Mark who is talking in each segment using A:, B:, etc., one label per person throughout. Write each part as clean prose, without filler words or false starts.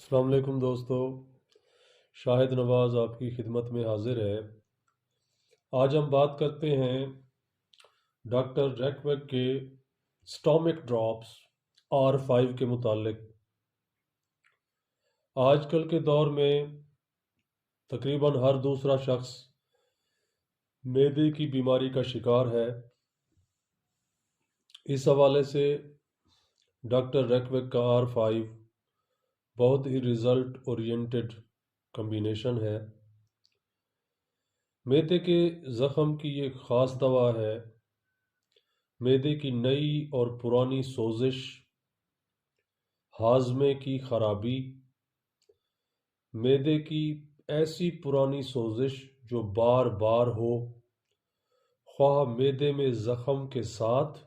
A: السلام علیکم دوستو، شاہد نواز آپ کی خدمت میں حاضر ہے۔ آج ہم بات کرتے ہیں ڈاکٹر ریکویک کے سٹامک ڈراپس R5 کے متعلق۔ آج کل کے دور میں تقریباً ہر دوسرا شخص معدے کی بیماری کا شکار ہے۔ اس حوالے سے ڈاکٹر ریکویک کا R5 بہت ہی رزلٹ اورینٹڈ کمبینیشن ہے۔ معدے کے زخم کی ایک خاص دوا ہے۔ معدے کی نئی اور پرانی سوزش، ہاضمے کی خرابی، معدے کی ایسی پرانی سوزش جو بار بار ہو، خواہ معدے میں زخم کے ساتھ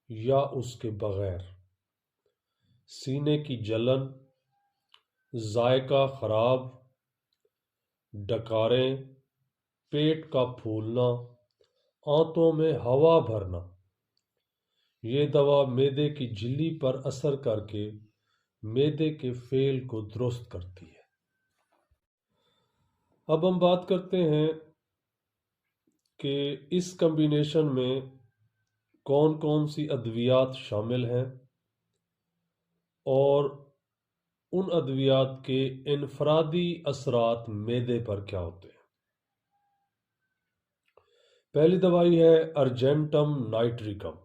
A: یا اس کے بغیر، سینے کی جلن، ذائقہ خراب، ڈکاریں، پیٹ کا پھولنا، آنتوں میں ہوا بھرنا۔ یہ دوا معدے کی جھلی پر اثر کر کے معدے کے فعل کو درست کرتی ہے۔ اب ہم بات کرتے ہیں کہ اس کمبینیشن میں کون کون سی ادویات شامل ہیں اور ان ادویات کے انفرادی اثرات معدے پر کیا ہوتے ہیں۔ پہلی دوائی ہے ارجنٹم نائٹریکم۔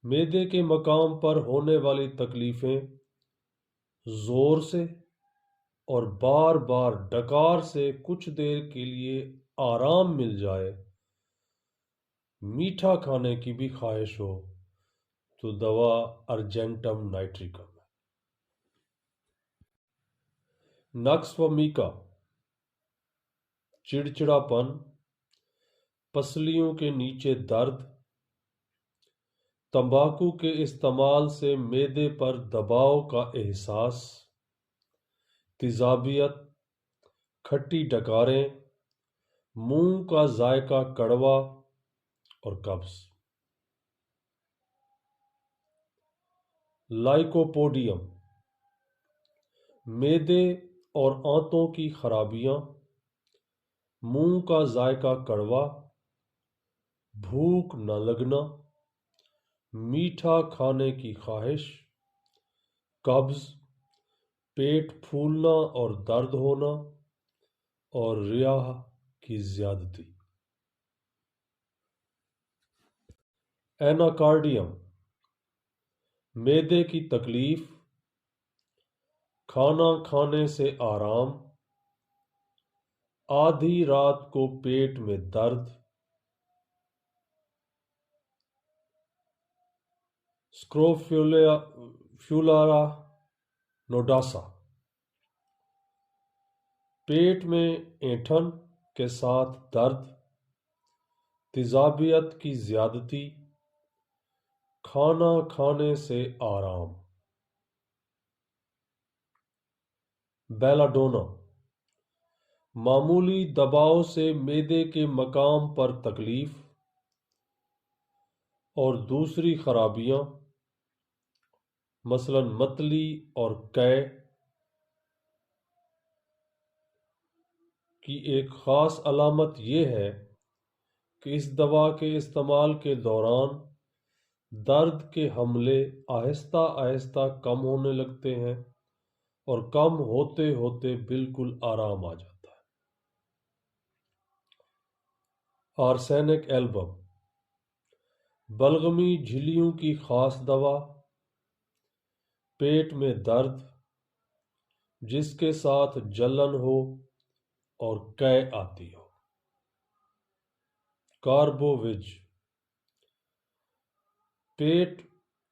A: معدے کے مقام پر ہونے والی تکلیفیں، زور سے اور بار بار ڈکار سے کچھ دیر کے لیے آرام مل جائے، میٹھا کھانے کی بھی خواہش ہو، تو دوا ارجنٹم نائٹریکم ہے۔ نقص و میکا، چڑچڑاپن، پسلیوں کے نیچے درد، تمباکو کے استعمال سے معدے پر دباؤ کا احساس، تیزابیت، کھٹی ڈکاریں، منہ کا ذائقہ کڑوا اور قبض۔ لائکوپوڈیم، معدے اور آنتوں کی خرابیاں، منہ کا ذائقہ کڑوا، بھوک نہ لگنا، میٹھا کھانے کی خواہش، قبض، پیٹ پھولنا اور درد ہونا، اور ریاح کی زیادتی۔ ایناکارڈیم، معدے کی تکلیف، کھانا کھانے سے آرام، آدھی رات کو پیٹ میں درد۔ اسکروفیولا نوڈاسا، پیٹ میں اینٹھن کے ساتھ درد، تیزابیت کی زیادتی، کھانا کھانے سے آرام۔ بیلاڈونا، معمولی دباؤ سے معدے کے مقام پر تکلیف اور دوسری خرابیاں، مثلاً متلی اور قے کی ایک خاص علامت یہ ہے کہ اس دوا کے استعمال کے دوران درد کے حملے آہستہ آہستہ کم ہونے لگتے ہیں اور کم ہوتے ہوتے بالکل آرام آ جاتا ہے۔ آرسینک ایلبم، بلغمی جھلیوں کی خاص دوا، پیٹ میں درد جس کے ساتھ جلن ہو اور قے آتی ہو۔ کاربوویج، پیٹ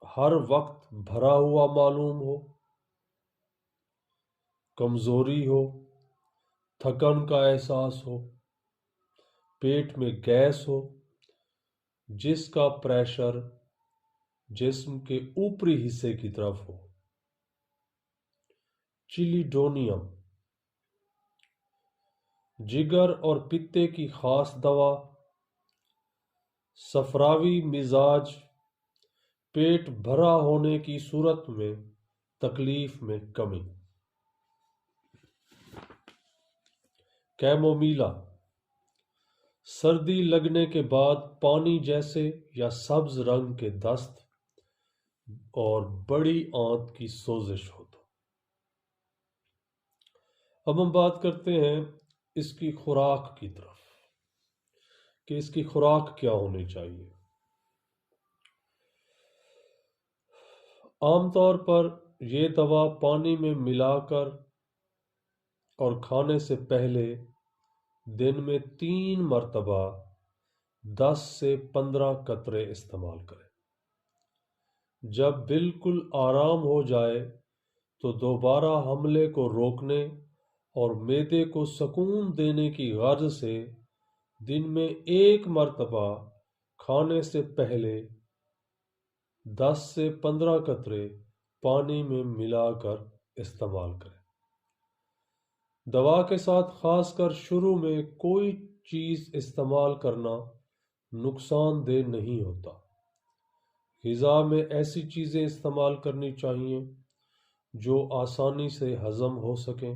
A: ہر وقت بھرا ہوا معلوم ہو، کمزوری ہو، تھکن کا احساس ہو، پیٹ میں گیس ہو جس کا پریشر جسم کے اوپری حصے کی طرف ہو۔ چلیڈونیم، جگر اور پتے کی خاص دوا، صفراوی مزاج، پیٹ بھرا ہونے کی صورت میں تکلیف میں کمی۔ کیمومیلا، سردی لگنے کے بعد پانی جیسے یا سبز رنگ کے دست اور بڑی آنت کی سوزش ہو تو۔ اب ہم بات کرتے ہیں اس کی خوراک کی طرف کہ اس کی خوراک کیا ہونی چاہیے۔ عام طور پر یہ دوا پانی میں ملا کر اور کھانے سے پہلے دن میں 3 مرتبہ 10 سے 15 قطرے استعمال کریں۔ جب بالکل آرام ہو جائے تو دوبارہ حملے کو روکنے اور معدے کو سکون دینے کی غرض سے دن میں 1 مرتبہ کھانے سے پہلے 10 سے 15 قطرے پانی میں ملا کر استعمال کریں۔ دوا کے ساتھ خاص کر شروع میں کوئی چیز استعمال کرنا نقصان دہ نہیں ہوتا۔ غذا میں ایسی چیزیں استعمال کرنی چاہیے جو آسانی سے ہضم ہو سکیں۔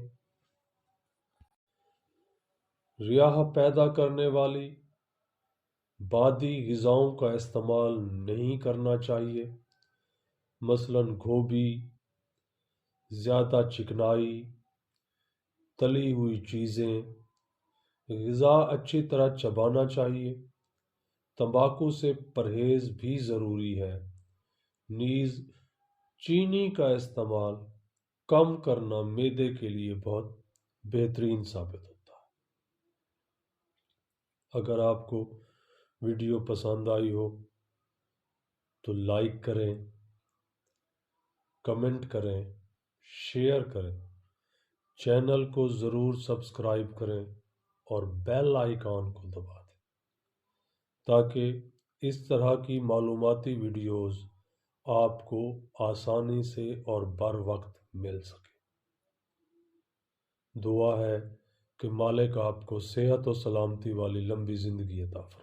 A: ریاح پیدا کرنے والی بادی غذاؤں کا استعمال نہیں کرنا چاہیے، مثلاً گوبھی، زیادہ چکنائی، تلی ہوئی چیزیں۔ غذا اچھی طرح چبانا چاہیے۔ تمباکو سے پرہیز بھی ضروری ہے، نیز چینی کا استعمال کم کرنا معدے کے لیے بہت بہترین ثابت ہوتا ہے۔ اگر آپ کو ویڈیو پسند آئی ہو تو لائک کریں، کمنٹ کریں، شیئر کریں، چینل کو ضرور سبسکرائب کریں اور بیل آئیکن کو دبا دیں تاکہ اس طرح کی معلوماتی ویڈیوز آپ کو آسانی سے اور بر وقت مل سکے۔ دعا ہے کہ مالک آپ کو صحت و سلامتی والی لمبی زندگی عطا فرمائے۔